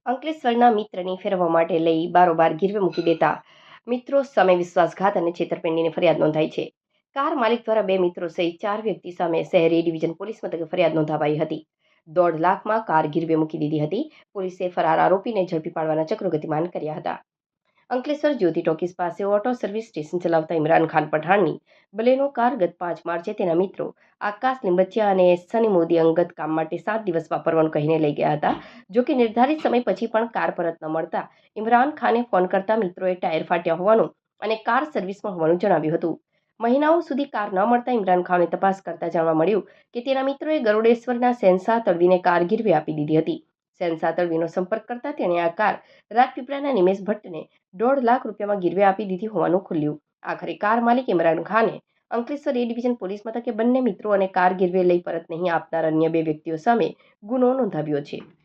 અંકલેશ્વરના મિત્રને ફેરવવા માટે લઈ બારોબાર ગીરવે મૂકી દેતા મિત્રો સામે વિશ્વાસઘાત અને છેતરપિંડીની ફરિયાદ નોંધાઈ છે. કાર માલિક દ્વારા બે મિત્રો સહિત 4 વ્યક્તિ સામે શહેર એ ડિવિઝન પોલીસ મથકે ફરિયાદ નોંધાવાઈ હતી. 1.5 લાખમાં કાર ગીરવે મૂકી દીધી હતી. પોલીસે ફરાર આરોપીને ઝડપી પાડવાના ચક્રો ગતિમાન કર્યા હતા. અંકલેશ્વર જ્યોતિ ટોકીઝ પાસે ઓટો સર્વિસ સ્ટેશન ચલાવતા ઇમરાન ખાન પઠાણની બલેનો કાર ગત 5 માર્ચે તેના મિત્રો આકાશ લીંબચિયા અને સની મોદી અંગત કામ માટે 7 દિવસ વાપરવાનું કહીને લઈ ગયા હતા. જો કે નિર્ધારિત સમય પછી પણ કાર પરત ન મળતા ઇમરાન ખાને ફોન કરતા મિત્રોએ ટાયર ફાટ્યા હોવાનું અને કાર સર્વિસમાં હોવાનું જણાવ્યું હતું. મહિનાઓ સુધી કાર ન મળતા ઇમરાન ખાને તપાસ કરતા જાણવા મળ્યું કે તેના મિત્રોએ ગરોડેશ્વરના સેન્સા તડવીને કાર ગીરવે આપી દીધી હતી. સેન્સા તડવીનો સંપર્ક કરતા તેણે આ કાર રાજપીપળાના નિમેશ ભટ્ટને 1.5 લાખ રૂપિયામાં ગીરવે આપી દીધી હોવાનું ખુલ્યું. આખરે કાર માલિક ઇમરાન ખાને અંકલેશ્વર એ ડિવિઝન પોલીસ મથકે બંને મિત્રો અને કાર ગીરવે લઈ પરત નહીં આપનાર અન્ય 2 વ્યક્તિઓ સામે ગુનો નોંધાવ્યો છે.